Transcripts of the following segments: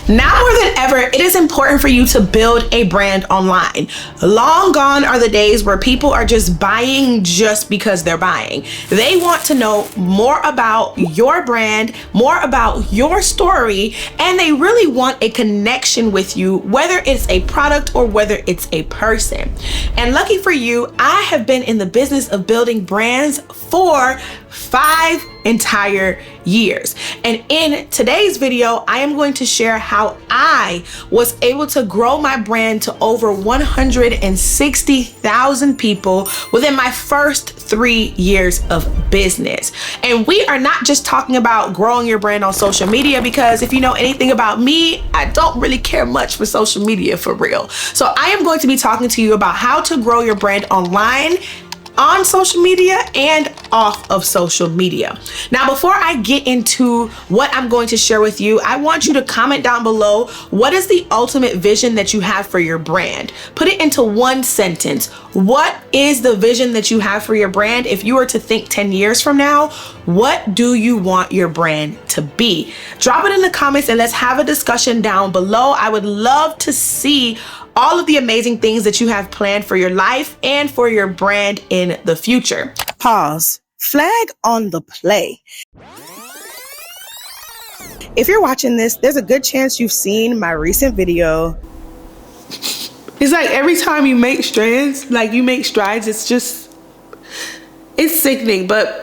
Now more than ever, it is important for you to build a brand online. Long gone are the days where people are just buying just because they're buying. They want to know more about your brand, more about your story, and they really want a connection with you, whether it's a product or whether it's a person. And lucky for you, I have been in the business of building brands for 5 entire years. And in today's video, I am going to share how I was able to grow my brand to over 160,000 people within my first 3 years of business. And we are not just talking about growing your brand on social media, because if you know anything about me, I don't really care much for social media for real. So I am going to be talking to you about how to grow your brand online, on social media, and off of social media. Now, before I get into what I'm going to share with you, I want you to comment down below, what is the ultimate vision that you have for your brand? Put it into one sentence. What is the vision that you have for your brand? If you were to think 10 years from now, what do you want your brand to be? Drop it in the comments and let's have a discussion down below. I would love to see all of the amazing things that you have planned for your life and for your brand in the future. Pause. Flag on the play. If you're watching this, there's a good chance you've seen my recent video. It's like every time you make strides, it's sickening, but.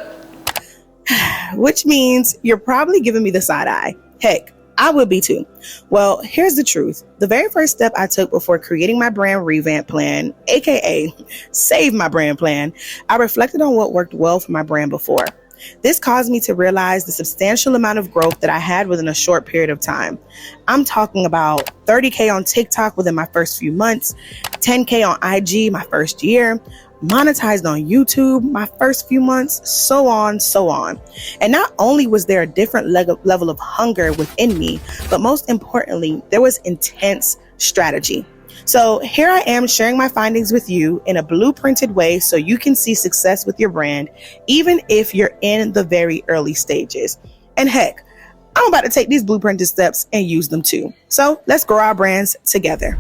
Which means you're probably giving me the side eye. Heck, I would be too. Well, here's the truth. The very first step I took before creating my brand revamp plan, aka save my brand plan, I reflected on what worked well for my brand before. This caused me to realize the substantial amount of growth that I had within a short period of time. I'm talking about 30K on TikTok within my first few months, 10K on IG my first year, monetized on YouTube my first few months, so on. And not only was there a different level of hunger within me, but most importantly, there was intense strategy. So here I am sharing my findings with you in a blueprinted way so you can see success with your brand, even if you're in the very early stages. And heck, I'm about to take these blueprinted steps and use them too. So let's grow our brands together.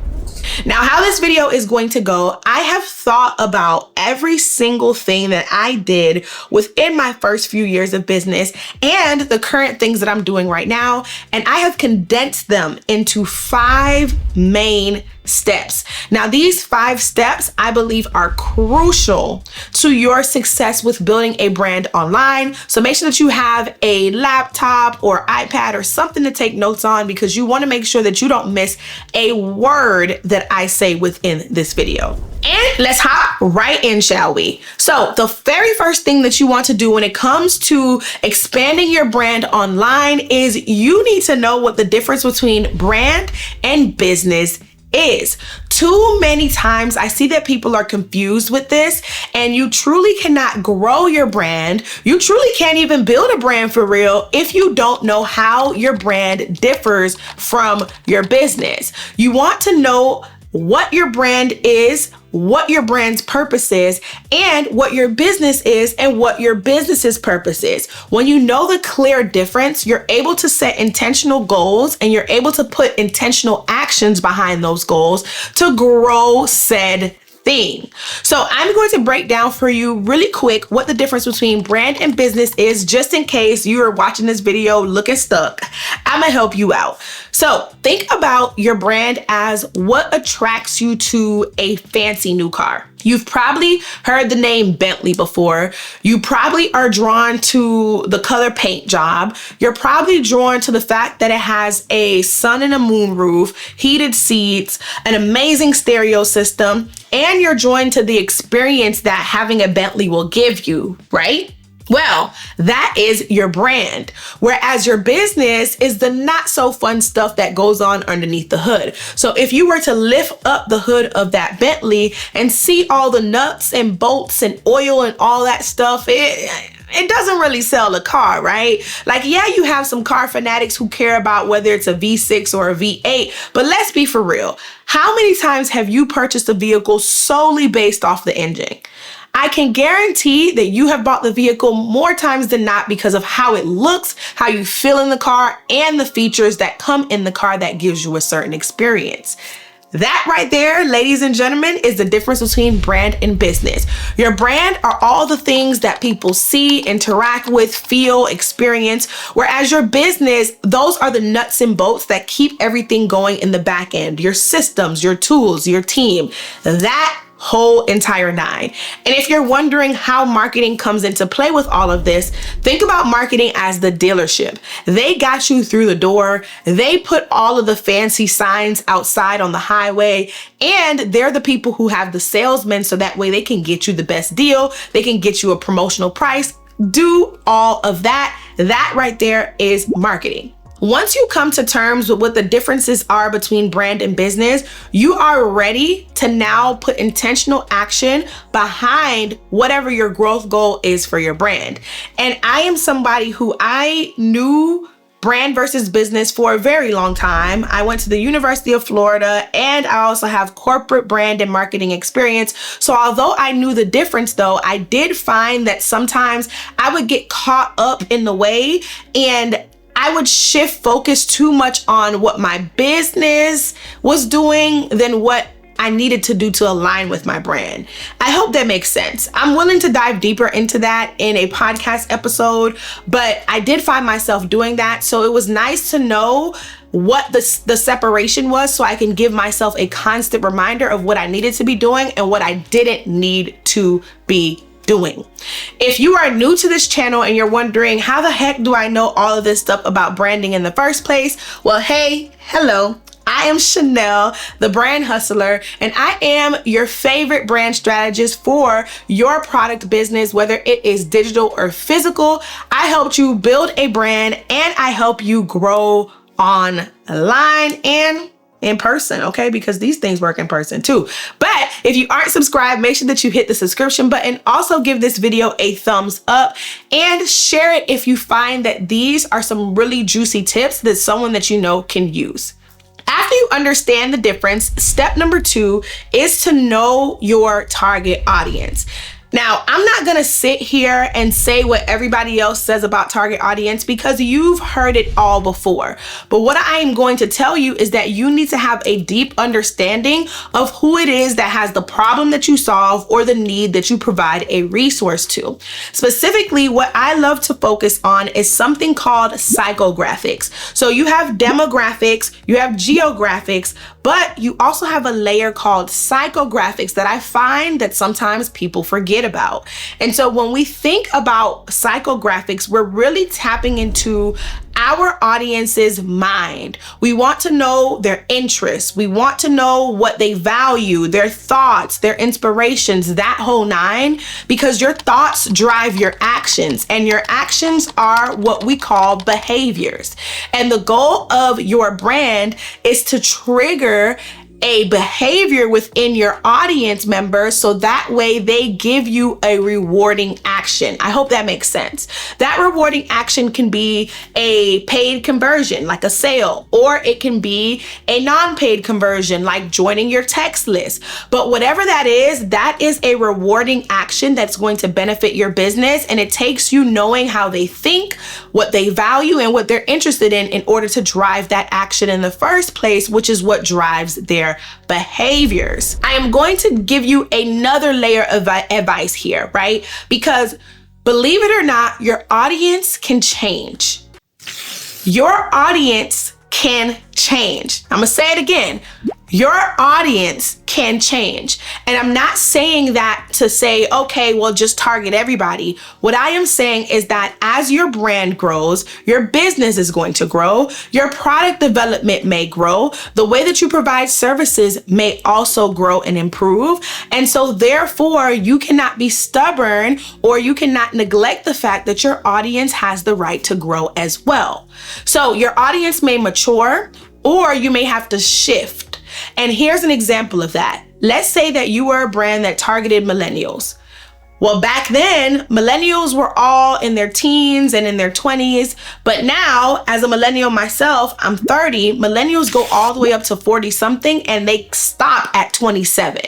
Now, how this video is going to go, I have thought about every single thing that I did within my first few years of business and the current things that I'm doing right now, and I have condensed them into 5 main steps. Now, these 5 steps I believe are crucial to your success with building a brand online. So make sure that you have a laptop or iPad or something to take notes on, because you want to make sure that you don't miss a word that I say within this video. And let's hop right in, shall we? So the very first thing that you want to do when it comes to expanding your brand online is you need to know what the difference between brand and business is. Too many times I see that people are confused with this, and you truly cannot grow your brand. You truly can't even build a brand for real if you don't know how your brand differs from your business. You want to know what your brand is, what your brand's purpose is, and what your business is and what your business's purpose is. When you know the clear difference, you're able to set intentional goals and you're able to put intentional actions behind those goals to grow said thing. So I'm going to break down for you really quick what the difference between brand and business is, just in case you are watching this video looking stuck. I'm gonna help you out. So think about your brand as what attracts you to a fancy new car. You've probably heard the name Bentley before. You probably are drawn to the color paint job. You're probably drawn to the fact that it has a sun and a moon roof, heated seats, an amazing stereo system, and you're drawn to the experience that having a Bentley will give you, right? Well, that is your brand. Whereas your business is the not so fun stuff that goes on underneath the hood. So if you were to lift up the hood of that Bentley and see all the nuts and bolts and oil and all that stuff, it doesn't really sell a car, right? Like, yeah, you have some car fanatics who care about whether it's a V6 or a V8, but let's be for real. How many times have you purchased a vehicle solely based off the engine? I can guarantee that you have bought the vehicle more times than not because of how it looks, how you feel in the car, and the features that come in the car that gives you a certain experience. That right there, ladies and gentlemen, is the difference between brand and business. Your brand are all the things that people see, interact with, feel, experience, whereas your business, those are the nuts and bolts that keep everything going in the back end. Your systems, your tools, your team, that whole entire nine. And if you're wondering how marketing comes into play with all of this, think about marketing as the dealership. They got you through the door. They put all of the fancy signs outside on the highway, and they're the people who have the salesmen so that way they can get you the best deal. They can get you a promotional price. Do all of that. That right there is marketing. Once you come to terms with what the differences are between brand and business, you are ready to now put intentional action behind whatever your growth goal is for your brand. And I am somebody who I knew brand versus business for a very long time. I went to the University of Florida, and I also have corporate brand and marketing experience. So although I knew the difference though, I did find that sometimes I would get caught up in the way, and I would shift focus too much on what my business was doing than what I needed to do to align with my brand. I hope that makes sense. I'm willing to dive deeper into that in a podcast episode, but I did find myself doing that. So it was nice to know what the separation was so I can give myself a constant reminder of what I needed to be doing and what I didn't need to be doing. If you are new to this channel and you're wondering, how the heck do I know all of this stuff about branding in the first place? Well, hey, hello. I am Chanel, the brand hustler, and I am your favorite brand strategist for your product business, whether it is digital or physical. I helped you build a brand, and I help you grow online and in person, okay? Because these things work in person too. But if you aren't subscribed, make sure that you hit the subscription button. Also give this video a thumbs up and share it if you find that these are some really juicy tips that someone that you know can use. After you understand the difference, step number 2 is to know your target audience. Now, I'm not gonna sit here and say what everybody else says about target audience because you've heard it all before. But what I am going to tell you is that you need to have a deep understanding of who it is that has the problem that you solve or the need that you provide a resource to. Specifically, what I love to focus on is something called psychographics. So you have demographics, you have geographics, but you also have a layer called psychographics that I find that sometimes people forget about. And so when we think about psychographics, we're really tapping into our audience's mind. We want to know their interests. We want to know what they value, their thoughts, their inspirations, that whole nine, because your thoughts drive your actions, and your actions are what we call behaviors. And the goal of your brand is to trigger a behavior within your audience members so that way they give you a rewarding action. I hope that makes sense. That rewarding action can be a paid conversion like a sale, or it can be a non-paid conversion like joining your text list. But whatever that is a rewarding action that's going to benefit your business, and it takes you knowing how they think, what they value, and what they're interested in order to drive that action in the first place, which is what drives their behaviors. I am going to give you another layer of advice here, right? Because believe it or not, your audience can change. Your audience can change. I'm gonna say it again. Your audience can change. And I'm not saying that to say, okay, well, just target everybody. What I am saying is that as your brand grows, your business is going to grow, your product development may grow, the way that you provide services may also grow and improve. And so therefore, you cannot be stubborn, or you cannot neglect the fact that your audience has the right to grow as well. So your audience may mature, or you may have to shift. And here's an example of that. Let's say that you were a brand that targeted millennials. Well, back then, millennials were all in their teens and in their 20s. But now, as a millennial myself, I'm 30. Millennials go all the way up to 40 something, and they stop at 27.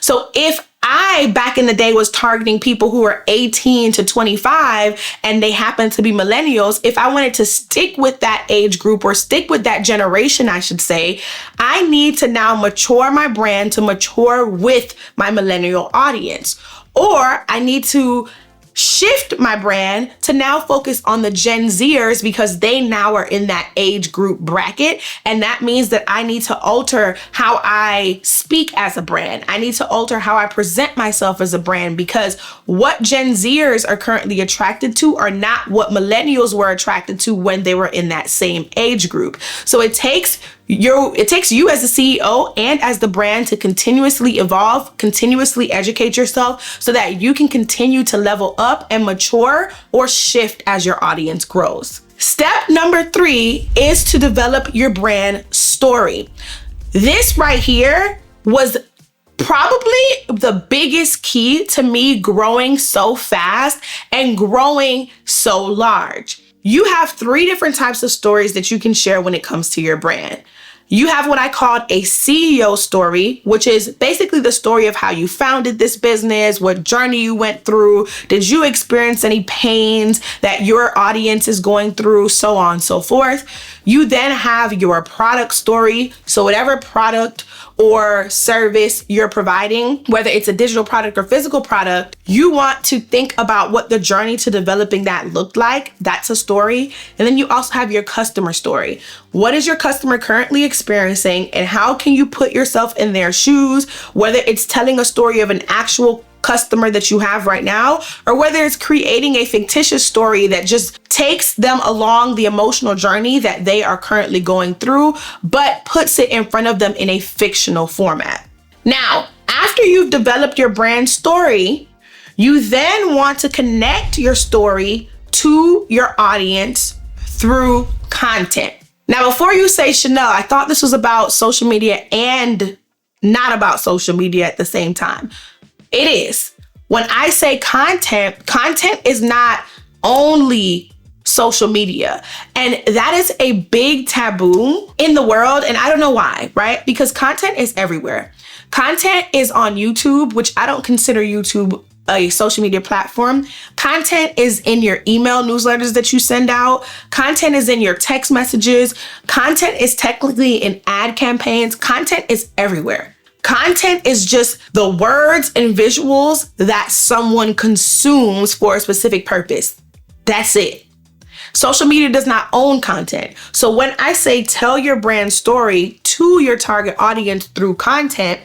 So if I, back in the day, was targeting people who were 18 to 25 and they happen to be millennials. If I wanted to stick with that age group or stick with that generation, I should say, I need to now mature my brand to mature with my millennial audience. Or I need to shift my brand to now focus on the Gen Zers because they now are in that age group bracket. And that means that I need to alter how I speak as a brand. I need to alter how I present myself as a brand because what Gen Zers are currently attracted to are not what millennials were attracted to when they were in that same age group. So it takes you as a CEO and as the brand to continuously evolve, continuously educate yourself so that you can continue to level up and mature or shift as your audience grows. Step number 3 is to develop your brand story. This right here was probably the biggest key to me growing so fast and growing so large. You have 3 different types of stories that you can share when it comes to your brand. You have what I called a CEO story, which is basically the story of how you founded this business, what journey you went through, did you experience any pains that your audience is going through, so on and so forth. You then have your product story. So whatever product or service you're providing, whether it's a digital product or physical product, you want to think about what the journey to developing that looked like. That's a story. And then you also have your customer story. What is your customer currently experiencing and how can you put yourself in their shoes, whether it's telling a story of an actual customer that you have right now, or whether it's creating a fictitious story that just takes them along the emotional journey that they are currently going through, but puts it in front of them in a fictional format. Now, after you've developed your brand story, you then want to connect your story to your audience through content. Now, before you say, Chanel, I thought this was about social media and not about social media at the same time. It is. When I say content is not only social media. And that is a big taboo in the world. And I don't know why, right? Because content is everywhere. Content is on YouTube, which I don't consider YouTube a social media platform. Content is in your email newsletters that you send out. Content is in your text messages. Content is technically in ad campaigns. Content is everywhere. Content is just the words and visuals that someone consumes for a specific purpose. That's it. Social media does not own content. So when I say tell your brand story to your target audience through content,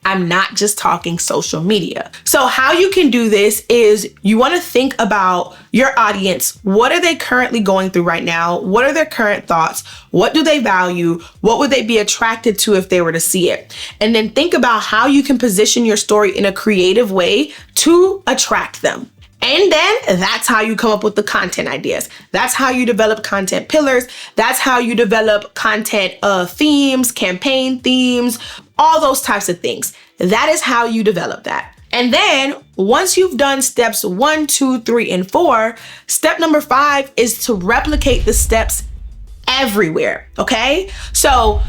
I'm not just talking social media. So how you can do this is you want to think about your audience. What are they currently going through right now? What are their current thoughts? What do they value? What would they be attracted to if they were to see it? And then think about how you can position your story in a creative way to attract them. And then that's how you come up with the content ideas. That's how you develop content pillars. That's how you develop content themes, campaign themes, all those types of things. That is how you develop that. And then once you've done steps 1, 2, 3, and 4, step number 5 is to replicate the steps everywhere. Okay? So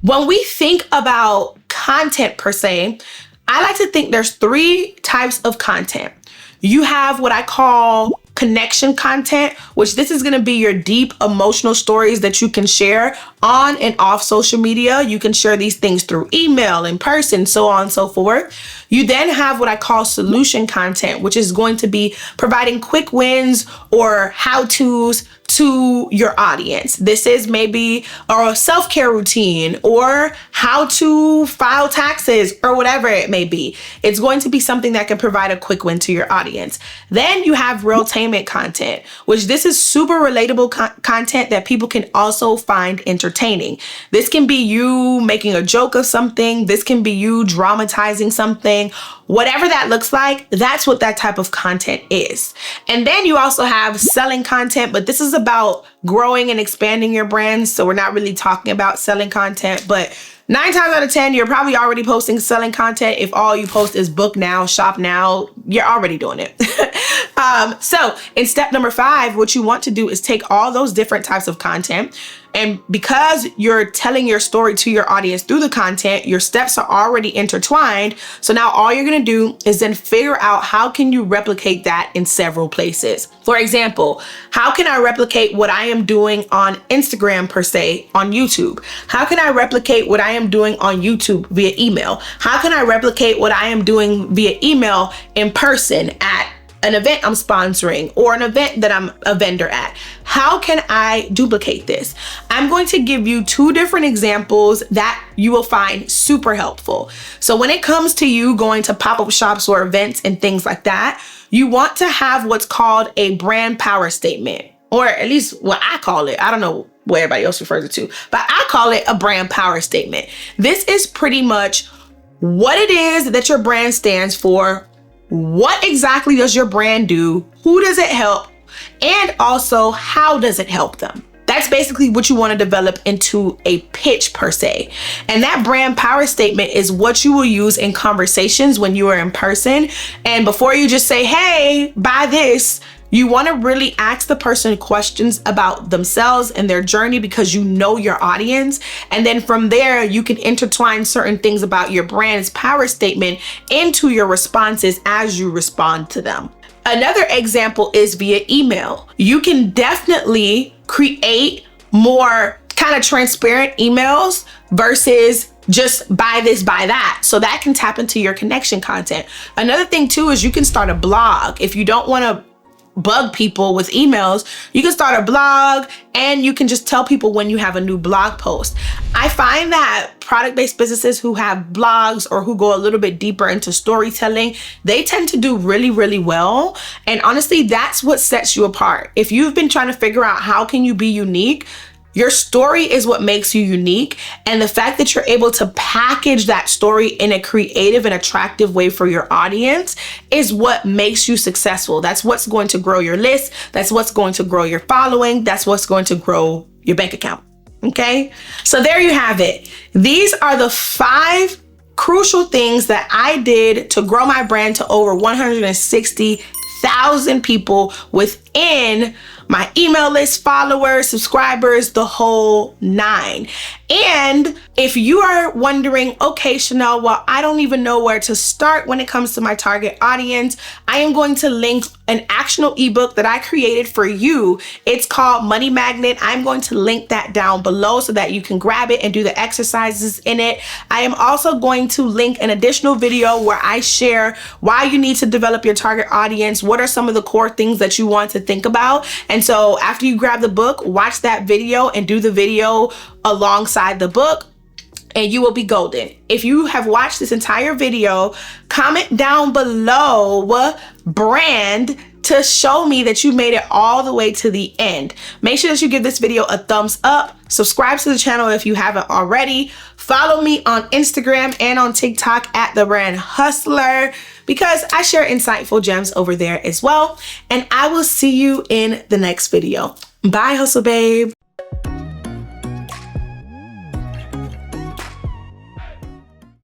when we think about content per se, I like to think there's 3 types of content. You have what I call connection content, which this is going to be your deep emotional stories that you can share on and off social media. You can share these things through email, in person, so on and so forth. You then have what I call solution content, which is going to be providing quick wins or how-tos to your audience. This is maybe a self-care routine or how to file taxes or whatever it may be. It's going to be something that can provide a quick win to your audience. Then you have realtainment content, which this is super relatable content that people can also find entertaining. This can be you making a joke of something. This can be you dramatizing something. Whatever that looks like, that's what that type of content is. And then you also have selling content, but this is about growing and expanding your brand. So we're not really talking about selling content, but 9 times out of 10, you're probably already posting selling content. If all you post is book now, shop now, you're already doing it. So in step number 5, what you want to do is take all those different types of content. And because you're telling your story to your audience through the content, your steps are already intertwined. So now all you're going to do is then figure out how can you replicate that in several places. For example, how can I replicate what I am doing on Instagram per se on YouTube? How can I replicate what I am doing on YouTube via email? How can I replicate what I am doing via email in person at an event I'm sponsoring or an event that I'm a vendor at? How can I duplicate this? I'm going to give you 2 different examples that you will find super helpful. So when it comes to you going to pop-up shops or events and things like that, you want to have what's called a brand power statement, or at least what I call it. I don't know what everybody else refers it to, but I call it a brand power statement. This is pretty much what it is that your brand stands for. What exactly does your brand do? Who does it help? And also, how does it help them? That's basically what you want to develop into a pitch per se. And that brand power statement is what you will use in conversations when you are in person. And before you just say, hey, buy this, you want to really ask the person questions about themselves and their journey because you know your audience. And then from there, you can intertwine certain things about your brand's power statement into your responses as you respond to them. Another example is via email. You can definitely create more kind of transparent emails versus just buy this, buy that. So that can tap into your connection content. Another thing too is you can start a blog. If you don't want to bug people with emails, you can start a blog and you can just tell people when you have a new blog post. I find that product-based businesses who have blogs or who go a little bit deeper into storytelling, they tend to do really, really well. And honestly, that's what sets you apart. If you've been trying to figure out how can you be unique, your story is what makes you unique. And the fact that you're able to package that story in a creative and attractive way for your audience is what makes you successful. That's what's going to grow your list. That's what's going to grow your following. That's what's going to grow your bank account. Okay. So there you have it. These are the 5 crucial things that I did to grow my brand to over 160,000 people within my email list, followers, subscribers, the whole 9. And if you are wondering, okay, Chanel, well, I don't even know where to start when it comes to my target audience, I am going to link an actionable ebook that I created for you. It's called Money Magnet. I'm going to link that down below so that you can grab it and do the exercises in it. I am also going to link an additional video where I share why you need to develop your target audience. What are some of the core things that you want to think about? And so after you grab the book, watch that video and do the video alongside the book, and you will be golden. If you have watched this entire video, comment down below brand to show me that you made it all the way to the end. Make sure that you give this video a thumbs up. Subscribe to the channel if you haven't already. Follow me on Instagram and on TikTok at The Brand Hustler, because I share insightful gems over there as well. And I will see you in the next video. Bye, Hustle Babe.